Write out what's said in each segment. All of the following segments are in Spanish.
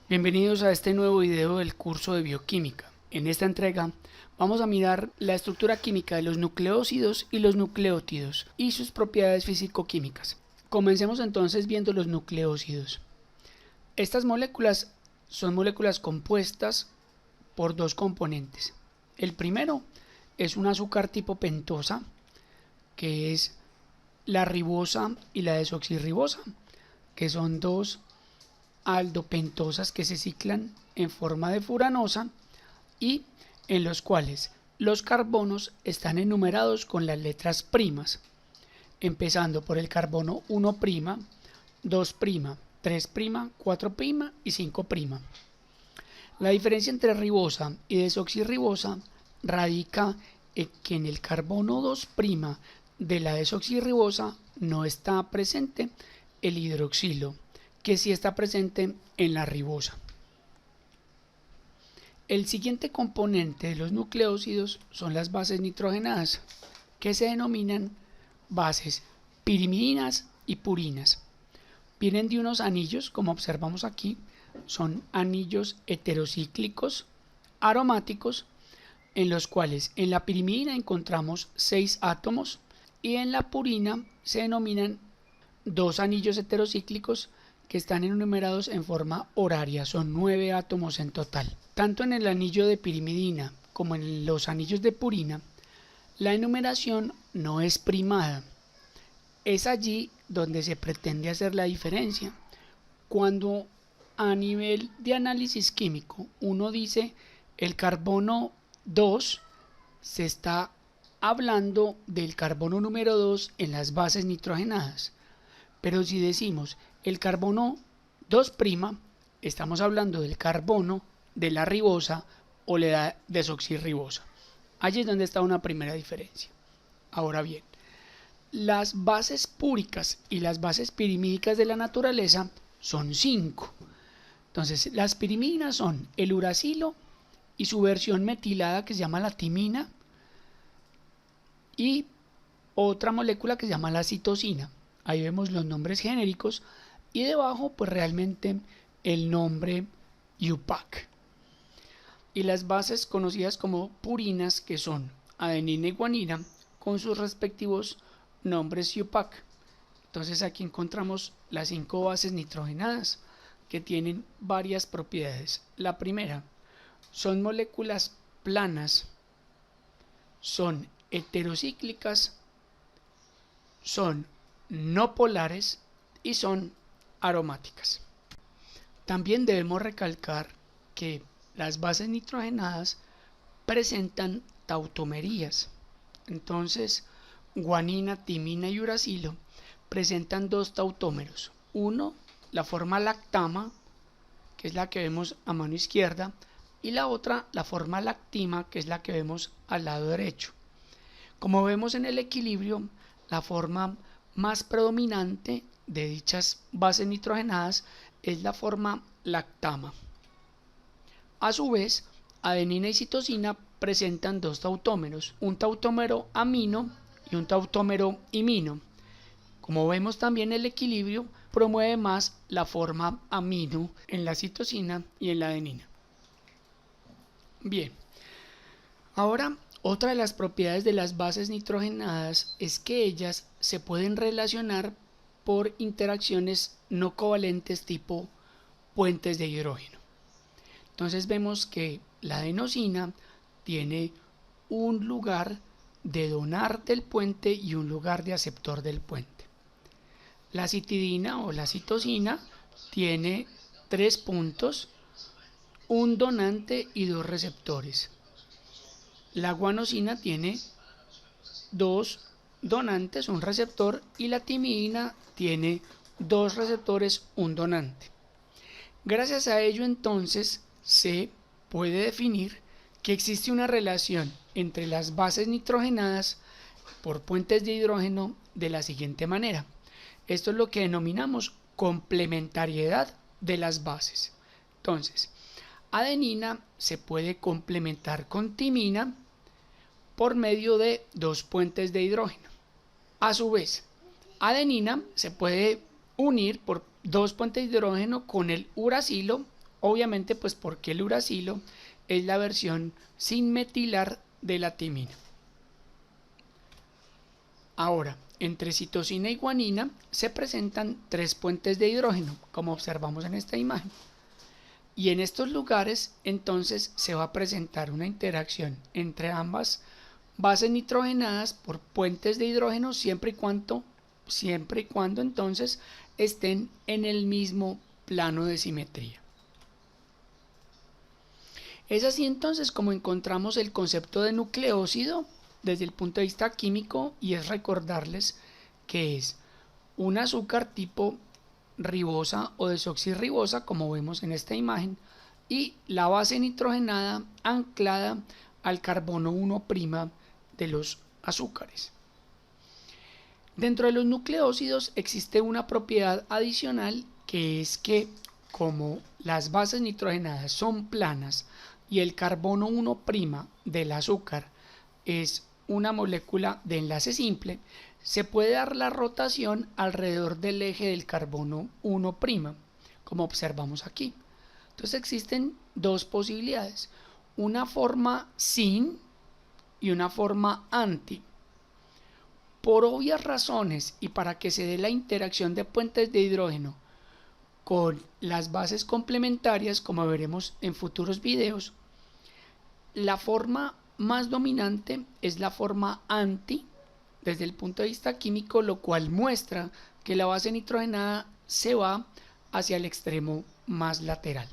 Bienvenidos a este nuevo video del curso de bioquímica. En esta entrega vamos a mirar la estructura química de los nucleósidos y los nucleótidos y sus propiedades físico-químicas. Comencemos entonces viendo los nucleósidos. Estas moléculas son moléculas compuestas por dos componentes. El primero es un azúcar tipo pentosa, que es la ribosa y la desoxirribosa, que son dos aldopentosas que se ciclan en forma de furanosa y en los cuales los carbonos están enumerados con las letras primas, empezando por el carbono 1', 2', 3', 4' y 5'. La diferencia entre ribosa y desoxirribosa radica en que en el carbono 2' de la desoxirribosa no está presente el hidroxilo, que sí está presente en la ribosa. El siguiente componente de los nucleósidos son las bases nitrogenadas, que se denominan bases pirimidinas y purinas. Vienen de unos anillos, como observamos aquí, son anillos heterocíclicos aromáticos, en los cuales en la pirimidina encontramos 6 átomos y en la purina se denominan 2 anillos heterocíclicos que están enumerados en forma horaria, son 9 átomos en total. Tanto en el anillo de pirimidina como en los anillos de purina, la enumeración no es primada. Es allí donde se pretende hacer la diferencia. Cuando a nivel de análisis químico uno dice el carbono 2, se está hablando del carbono número 2 en las bases nitrogenadas. Pero si decimos el carbono 2', estamos hablando del carbono de la ribosa o la desoxirribosa. Allí es donde está una primera diferencia. Ahora bien, las bases púricas y las bases pirimídicas de la naturaleza son 5. Entonces, las pirimidinas son el uracilo y su versión metilada que se llama la timina y otra molécula que se llama la citosina. Ahí vemos los nombres genéricos y debajo pues realmente el nombre UPAC. Y las bases conocidas como purinas, que son adenina y guanina, con sus respectivos nombres UPAC. Entonces aquí encontramos las 5 bases nitrogenadas que tienen varias propiedades. La primera, son moléculas planas, son heterocíclicas, son no polares y son aromáticas. También debemos recalcar que las bases nitrogenadas presentan tautomerías. Entonces, guanina, timina y uracilo presentan 2 tautómeros. Uno, la forma lactama, que es la que vemos a mano izquierda, y la otra, la forma lactima, que es la que vemos al lado derecho. Como vemos en el equilibrio, la forma más predominante de dichas bases nitrogenadas es la forma lactama. A su vez, adenina y citosina presentan 2 tautómeros, un tautómero amino y un tautómero imino. Como vemos también el equilibrio promueve más la forma amino en la citosina y en la adenina. Bien, ahora otra de las propiedades de las bases nitrogenadas es que ellas se pueden relacionar por interacciones no covalentes tipo puentes de hidrógeno. Entonces vemos que la adenosina tiene un lugar de donar del puente y un lugar de aceptor del puente. La citidina o la citosina tiene 3 puntos, un donante y 2 receptores. La guanosina tiene 2 donantes, un receptor, y la timidina tiene 2 receptores, un donante. Gracias a ello entonces se puede definir que existe una relación entre las bases nitrogenadas por puentes de hidrógeno de la siguiente manera. Esto es lo que denominamos complementariedad de las bases. Entonces, adenina se puede complementar con timina por medio de 2 puentes de hidrógeno. A su vez, adenina se puede unir por 2 puentes de hidrógeno con el uracilo Obviamente, pues porque el uracilo es la versión sin metilar de la timina. Ahora, entre citosina y guanina se presentan 3 puentes de hidrógeno, como observamos en esta imagen. Y en estos lugares, entonces, se va a presentar una interacción entre ambas bases nitrogenadas por puentes de hidrógeno siempre y cuando entonces estén en el mismo plano de simetría. Es así entonces como encontramos el concepto de nucleócido desde el punto de vista químico, y es recordarles que es un azúcar tipo ribosa o desoxirribosa, como vemos en esta imagen, y la base nitrogenada anclada al carbono 1' de los azúcares. Dentro de los nucleócidos existe una propiedad adicional, que es que como las bases nitrogenadas son planas y el carbono 1' del azúcar es una molécula de enlace simple, se puede dar la rotación alrededor del eje del carbono 1', como observamos aquí. Entonces existen dos posibilidades, una forma sin y una forma anti. Por obvias razones y para que se dé la interacción de puentes de hidrógeno con las bases complementarias, como veremos en futuros videos, la forma más dominante es la forma anti desde el punto de vista químico, lo cual muestra que la base nitrogenada se va hacia el extremo más lateral.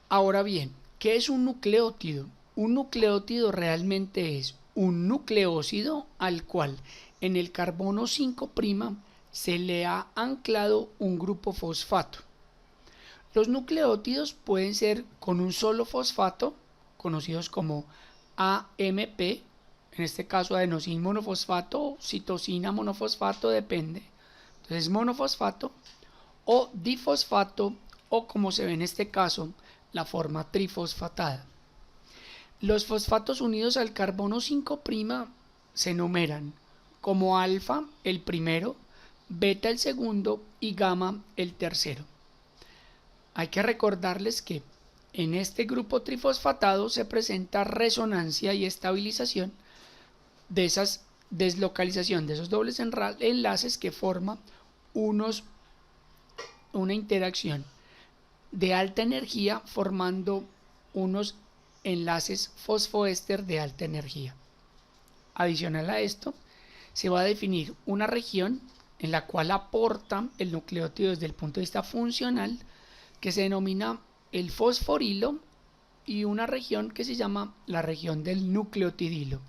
Ahora bien, ¿qué es un nucleótido? Un nucleótido realmente es un nucleócido al cual en el carbono 5' se le ha anclado un grupo fosfato. Los nucleótidos pueden ser con un solo fosfato, conocidos como AMP, en este caso adenosín monofosfato, citosina monofosfato, depende. Entonces monofosfato o difosfato, o como se ve en este caso, la forma trifosfatada. Los fosfatos unidos al carbono 5' se numeran como alfa el primero, beta el segundo y gamma el tercero. Hay que recordarles que en este grupo trifosfatado se presenta resonancia y estabilización de esas deslocalización de esos dobles enlaces que forman una interacción de alta energía, formando unos enlaces fosfoéster de alta energía. Adicional a esto, se va a definir una región en la cual aporta el nucleótido desde el punto de vista funcional, que se denomina el fosforilo, y una región que se llama la región del nucleotidilo.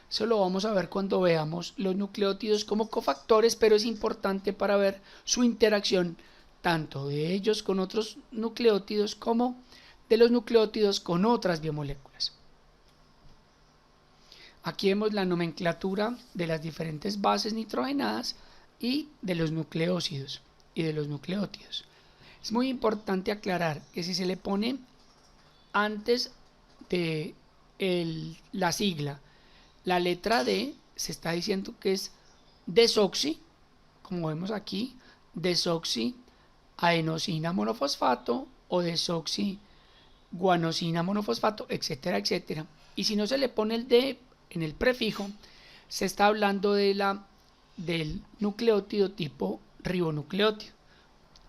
Eso lo vamos a ver cuando veamos los nucleótidos como cofactores, pero es importante para ver su interacción tanto de ellos con otros nucleótidos como de los nucleótidos con otras biomoléculas. Aquí vemos la nomenclatura de las diferentes bases nitrogenadas y de los nucleócidos y de los nucleótidos. Es muy importante aclarar que si se le pone antes de la sigla la letra D, se está diciendo que es desoxi, como vemos aquí, desoxiadenosina monofosfato o desoxiguanosina monofosfato, etcétera, etcétera. Y si no se le pone el D en el prefijo, se está hablando del nucleótido tipo ribonucleótido.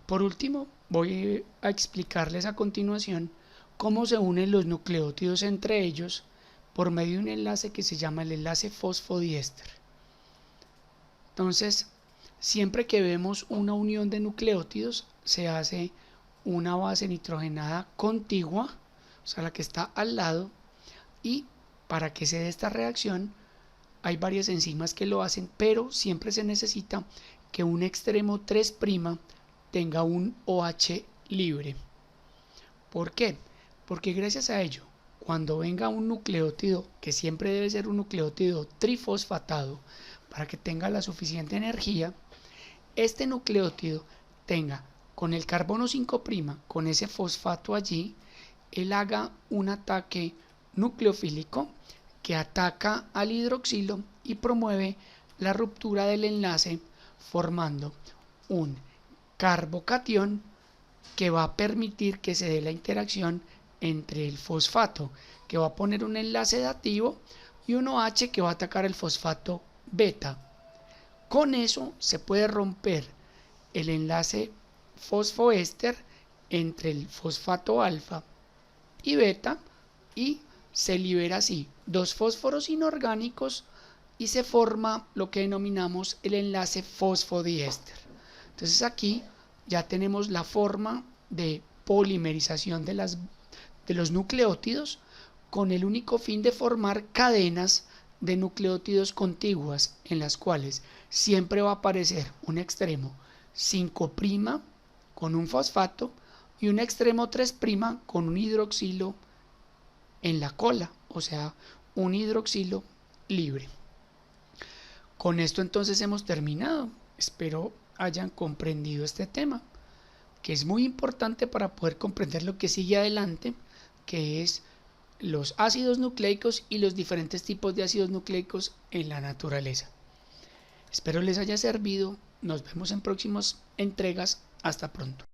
Por último, voy a explicarles a continuación cómo se unen los nucleótidos entre ellos por medio de un enlace que se llama el enlace fosfodiéster. Entonces, siempre que vemos una unión de nucleótidos, se hace una base nitrogenada contigua, o sea, la que está al lado, y para que se dé esta reacción hay varias enzimas que lo hacen, pero siempre se necesita que un extremo 3' tenga un OH libre. ¿Por qué? Porque gracias a ello, cuando venga un nucleótido, que siempre debe ser un nucleótido trifosfatado para que tenga la suficiente energía, este nucleótido tenga con el carbono 5', con ese fosfato allí, él haga un ataque nucleofílico que ataca al hidroxilo y promueve la ruptura del enlace, formando un carbocatión que va a permitir que se dé la interacción entre el fosfato, que va a poner un enlace dativo, y un OH que va a atacar el fosfato beta. Con eso se puede romper el enlace fosfoéster entre el fosfato alfa y beta, y se libera así dos fósforos inorgánicos y se forma lo que denominamos el enlace fosfodiéster. Entonces aquí ya tenemos la forma de polimerización de los nucleótidos, con el único fin de formar cadenas de nucleótidos contiguas, en las cuales siempre va a aparecer un extremo 5' con un fosfato y un extremo 3' con un hidroxilo en la cola, o sea, un hidroxilo libre. Con esto entonces hemos terminado. Espero hayan comprendido este tema, que es muy importante para poder comprender lo que sigue adelante, que es los ácidos nucleicos y los diferentes tipos de ácidos nucleicos en la naturaleza. Espero les haya servido. Nos vemos en próximas entregas. Hasta pronto.